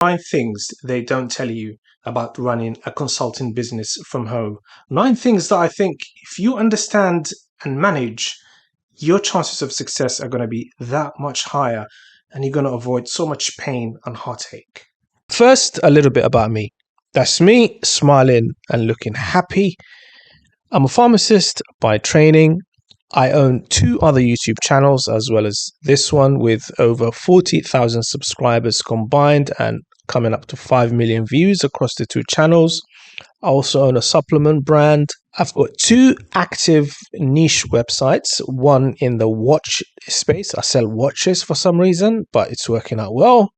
9 things they don't tell you about running a consulting business from home. 9 things that I think if you understand and manage, your chances of success are going to be that much higher and you're going to avoid so much pain and heartache. First, a little bit about me. That's me smiling and looking happy. I'm a pharmacist by training. I own 2 other YouTube channels as well as this one with over 40,000 subscribers combined and coming up to 5 million views across the 2 channels. I also own a supplement brand. I've got 2 active niche websites, one in the watch space. I sell watches for some reason, but it's working out well.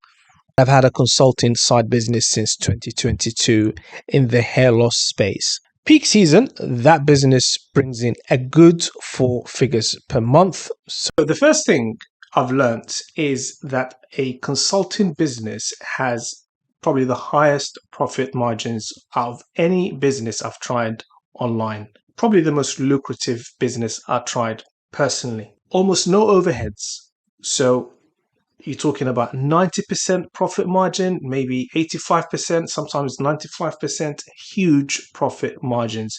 I've had a consulting side business since 2022 in the hair loss space. Peak season, that business brings in a good 4 figures per month. So the first thing I've learned is that a consulting business has probably the highest profit margins out of any business I've tried online. Probably the most lucrative business I've tried personally. Almost no overheads. So you're talking about 90% profit margin, maybe 85%, sometimes 95%, huge profit margins.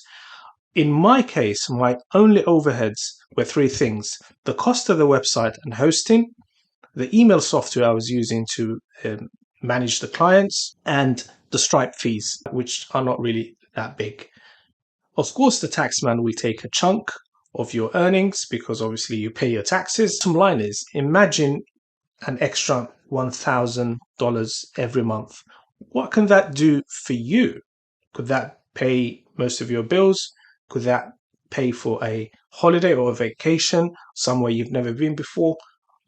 In my case, my only overheads were 3 things: the cost of the website and hosting, the email software I was using to manage the clients, and the Stripe fees, which are not really that big. Of course, the taxman will take a chunk of your earnings because obviously you pay your taxes. Some line is, imagine an extra $1,000 every month. What can that do for you? Could that pay most of your bills? Could that pay for a holiday or a vacation somewhere you've never been before?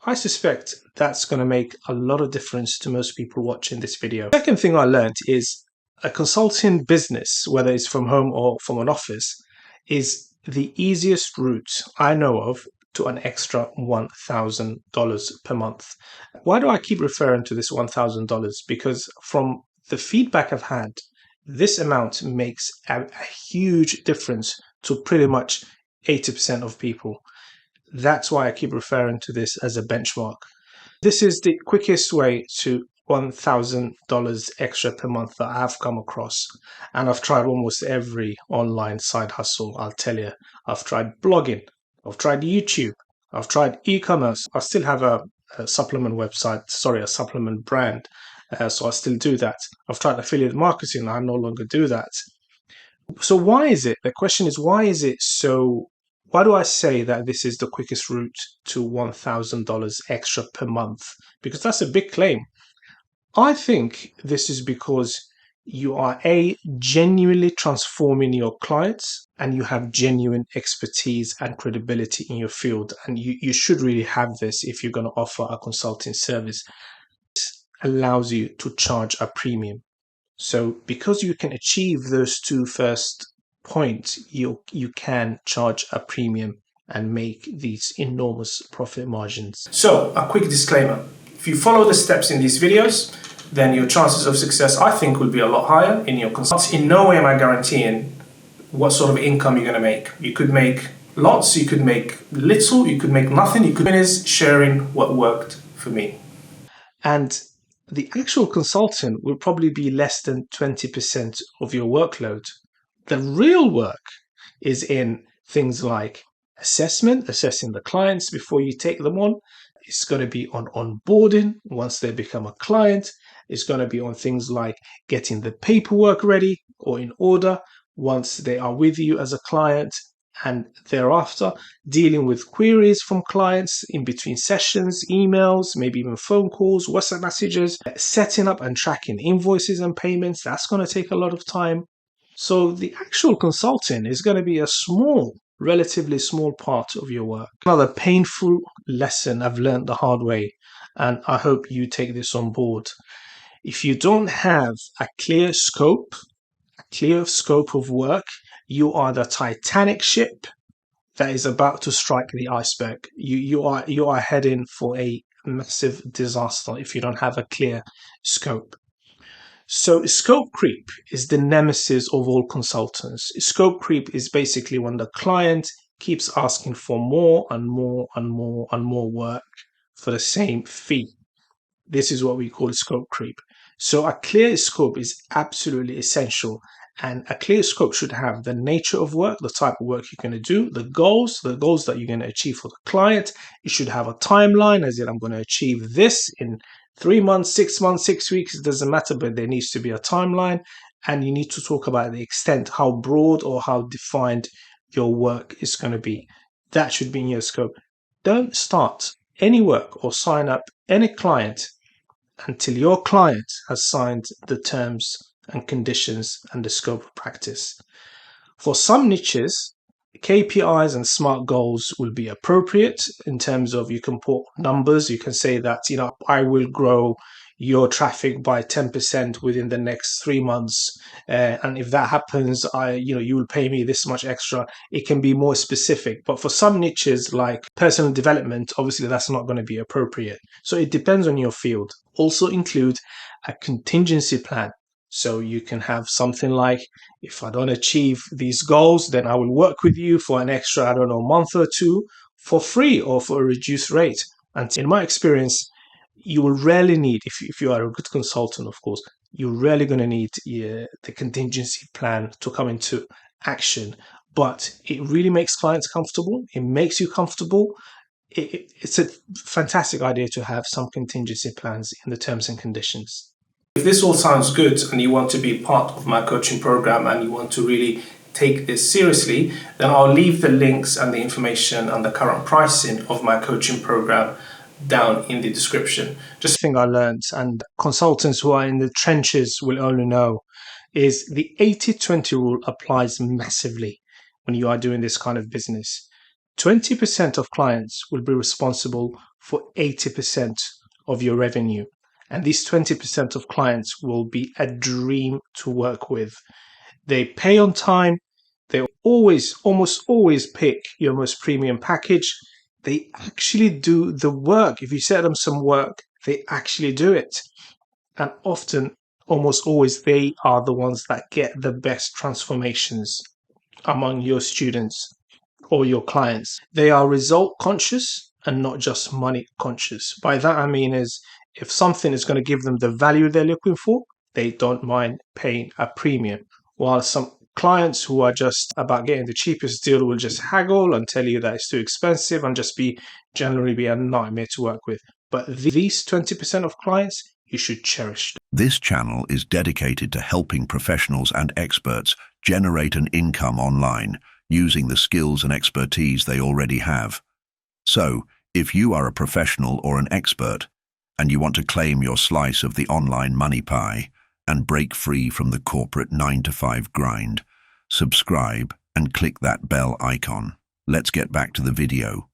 I suspect that's going to make a lot of difference to most people watching this video. The second thing I learned is a consulting business, whether it's from home or from an office, is the easiest route I know of to an extra $1,000 per month. Why do I keep referring to this $1,000? Because from the feedback I've had, this amount makes a huge difference to pretty much 80% of people. That's why I keep referring to this as a benchmark. This is the quickest way to $1,000 extra per month that I've come across. And I've tried almost every online side hustle, I'll tell you. I've tried blogging, I've tried YouTube, I've tried e-commerce. I still have a supplement a supplement brand. So I still do that. I've tried affiliate marketing. I no longer do that. So why is it? The question is, why do I say that this is the quickest route to $1,000 extra per month? Because that's a big claim. I think this is because you are genuinely transforming your clients and you have genuine expertise and credibility in your field. And you should really have this if you're going to offer a consulting service. This allows you to charge a premium. So because you can achieve those 2 first points, you can charge a premium and make these enormous profit margins. So a quick disclaimer. If you follow the steps in these videos, then your chances of success, I think, will be a lot higher in your consulting. In no way am I guaranteeing what sort of income you're going to make. You could make lots, you could make little, you could make nothing. You could finish sharing what worked for me. And the actual consultant will probably be less than 20% of your workload. The real work is in things like assessing the clients before you take them on. It's going to be on onboarding once they become a client. It's going to be on things like getting the paperwork ready or in order once they are with you as a client, and thereafter dealing with queries from clients in between sessions, emails, maybe even phone calls, WhatsApp messages, setting up and tracking invoices and payments. That's going to take a lot of time. So the actual consulting is going to be a relatively small part of your work. Another painful lesson I've learned the hard way, and I hope you take this on board. If you don't have a clear scope of work, you are the Titanic ship that is about to strike the iceberg. You are heading for a massive disaster if you don't have a clear scope. So scope creep is the nemesis of all consultants. Scope creep is basically when the client keeps asking for more and more and more and more work for the same fee. This is what we call scope creep. So a clear scope is absolutely essential. And a clear scope should have the nature of work, the type of work you're going to do, the goals that you're going to achieve for the client. It should have a timeline, as in I'm going to achieve this in 3 months, 6 months, 6 weeks. It doesn't matter, but there needs to be a timeline. And you need to talk about the extent, how broad or how defined your work is going to be. That should be in your scope. Don't start any work or sign up any client until your client has signed the terms and conditions and the scope of practice. For some niches, KPIs and SMART goals will be appropriate in terms of you can put numbers. You can say that, I will grow your traffic by 10% within the next 3 months. And if that happens, you will pay me this much extra. It can be more specific. But for some niches like personal development, obviously that's not going to be appropriate. So it depends on your field. Also include a contingency plan. So you can have something like, if I don't achieve these goals, then I will work with you for an extra, month or two for free or for a reduced rate. And in my experience, you will rarely need, if you are a good consultant, of course, you're rarely going to need the contingency plan to come into action. But it really makes clients comfortable. It makes you comfortable. It's a fantastic idea to have some contingency plans in the terms and conditions. If this all sounds good and you want to be part of my coaching program and you want to really take this seriously, then I'll leave the links and the information and the current pricing of my coaching program down in the description. Just thing I learned, and consultants who are in the trenches will only know, is the 80-20 rule applies massively when you are doing this kind of business. 20% of clients will be responsible for 80% of your revenue. And these 20% of clients will be a dream to work with. They pay on time. They almost always pick your most premium package. They actually do the work. If you set them some work, they actually do it. And often, almost always, they are the ones that get the best transformations among your students or your clients. They are result conscious and not just money conscious. By that I mean is, if something is going to give them the value they're looking for, they don't mind paying a premium. While some clients who are just about getting the cheapest deal will just haggle and tell you that it's too expensive and just generally be a nightmare to work with. But these 20% of clients, you should cherish. This channel is dedicated to helping professionals and experts generate an income online using the skills and expertise they already have. So, if you are a professional or an expert, and you want to claim your slice of the online money pie and break free from the corporate 9-to-5 grind, subscribe and click that bell icon. Let's get back to the video.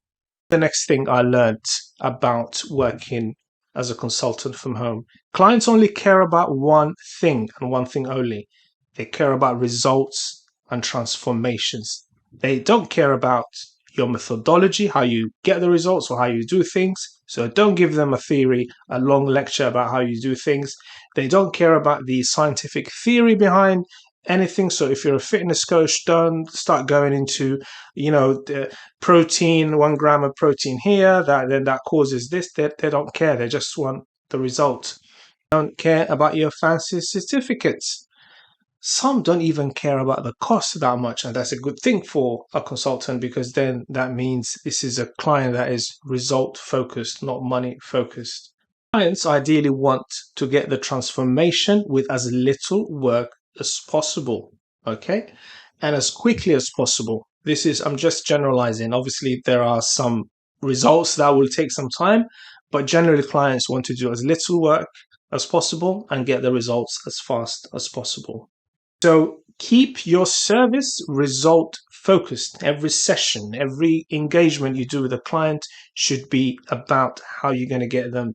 The next thing I learned about working as a consultant from home, clients only care about one thing and one thing only. They care about results and transformations. They don't care about your methodology, how you get the results or how you do things. So don't give them a theory, a long lecture about how you do things. They don't care about the scientific theory behind anything. So if you're a fitness coach, don't start going into, the protein, 1 gram of protein here, that causes this. They don't care. They just want the result. They don't care about your fancy certificates. Some don't even care about the cost that much, and that's a good thing for a consultant, because then that means this is a client that is result focused, not money focused. Clients ideally want to get the transformation with as little work as possible, okay, and as quickly as possible. I'm just generalizing. Obviously, there are some results that will take some time, but generally clients want to do as little work as possible and get the results as fast as possible. So keep your service result focused. Every session, every engagement you do with a client should be about how you're going to get them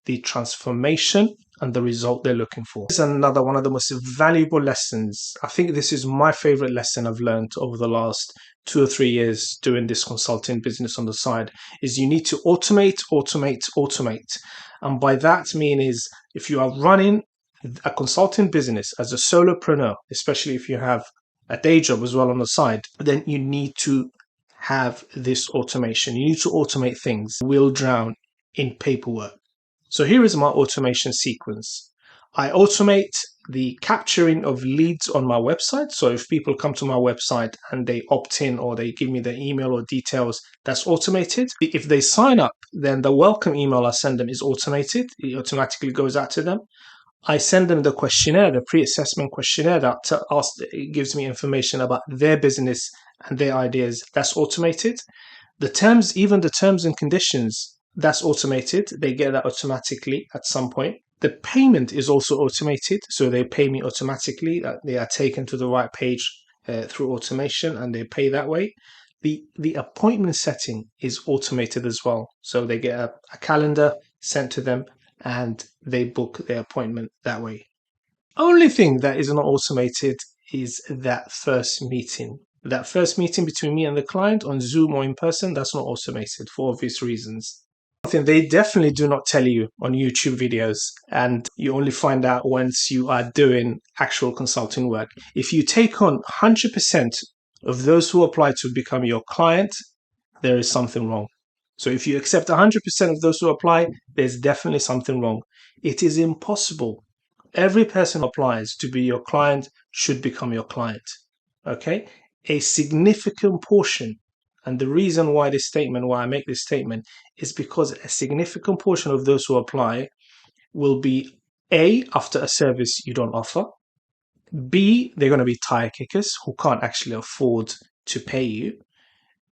the transformation and the result they're looking for. This is another one of the most valuable lessons. I think this is my favorite lesson I've learned over the last 2 or 3 years doing this consulting business on the side, is you need to automate. And by that I mean is, if you are running a consulting business as a solopreneur, especially if you have a day job as well on the side, then you need to have this automation. You need to automate things. We'll drown in paperwork. So here is my automation sequence. I automate the capturing of leads on my website. So if people come to my website and they opt in or they give me their email or details, that's automated. If they sign up, then the welcome email I send them is automated. It automatically goes out to them. I send them the questionnaire, the pre-assessment questionnaire that it gives me information about their business and their ideas. That's automated. The terms, even the terms and conditions, that's automated. They get that automatically at some point. The payment is also automated, so they pay me automatically. They are taken to the right page through automation, and they pay that way. The appointment setting is automated as well, so they get a calendar sent to them, and they book their appointment that way. Only thing that is not automated is that first meeting. That first meeting between me and the client on Zoom or in person, that's not automated for obvious reasons. Something they definitely do not tell you on YouTube videos, and you only find out once you are doing actual consulting work. If you take on 100% of those who apply to become your client, there is something wrong. So if you accept 100% of those who apply, there's definitely something wrong. It is impossible. Every person who applies to be your client should become your client. Okay? A significant portion, and the reason why I make this statement, is because a significant portion of those who apply will be A, after a service you don't offer. B, they're going to be tire kickers who can't actually afford to pay you.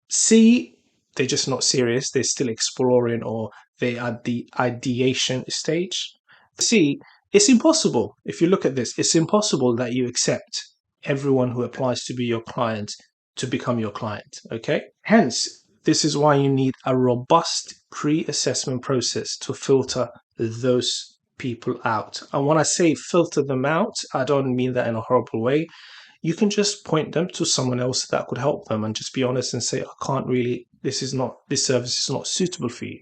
C, they're just not serious. They're still exploring, or they are at the ideation stage. C, it's impossible. If you look at this, it's impossible that you accept everyone who applies to be your client to become your client. Okay. Hence, this is why you need a robust pre-assessment process to filter those people out. And when I say filter them out, I don't mean that in a horrible way. You can just point them to someone else that could help them and just be honest and say, I can't really, this service is not suitable for you.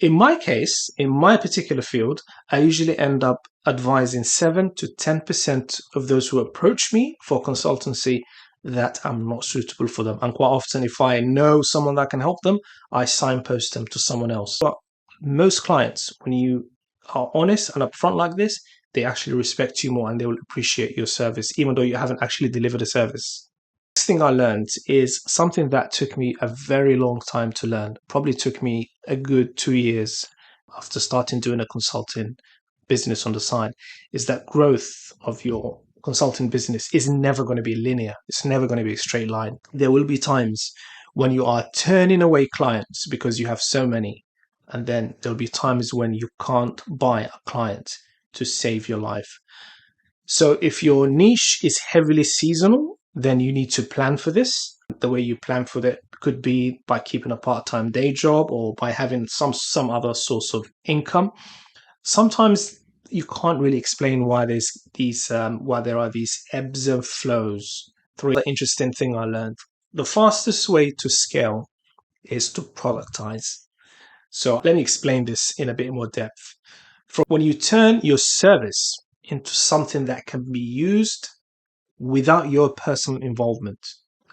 In my case, in my particular field, I usually end up advising 7 to 10% of those who approach me for consultancy that I'm not suitable for them. And quite often, if I know someone that can help them, I signpost them to someone else. But most clients, when you are honest and upfront like this, they actually respect you more and they will appreciate your service, even though you haven't actually delivered a service. Next thing I learned is something that took me a very long time to learn. Probably took me a good 2 years after starting doing a consulting business on the side, is that growth of your consulting business is never going to be linear. It's never going to be a straight line. There will be times when you are turning away clients because you have so many. And then there'll be times when you can't buy a client to save your life. So if your niche is heavily seasonal, then you need to plan for this. The way you plan for that could be by keeping a part-time day job or by having some other source of income. Sometimes you can't really explain why there are these ebbs and flows. The interesting thing I learned: the fastest way to scale is to productize. So let me explain this in a bit more depth. When you turn your service into something that can be used without your personal involvement,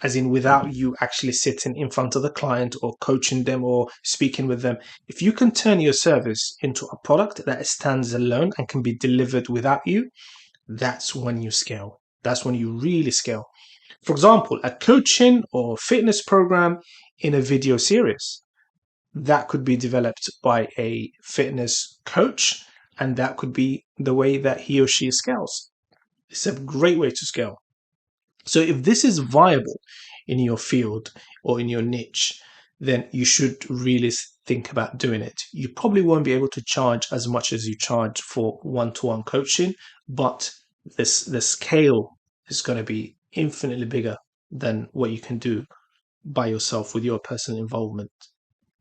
as in without you actually sitting in front of the client or coaching them or speaking with them. If you can turn your service into a product that stands alone and can be delivered without you, that's when you scale. That's when you really scale. For example, a coaching or fitness program in a video series that could be developed by a fitness coach, and that could be the way that he or she scales. It's a great way to scale. So if this is viable in your field or in your niche, then you should really think about doing it. You probably won't be able to charge as much as you charge for one-to-one coaching, but the scale is going to be infinitely bigger than what you can do by yourself with your personal involvement.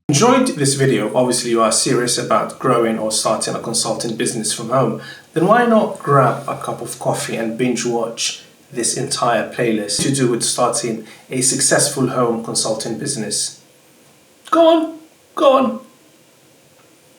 Enjoyed this video, obviously you are serious about growing or starting a consulting business from home, then why not grab a cup of coffee and binge watch this entire playlist to do with starting a successful home consulting business? Go on.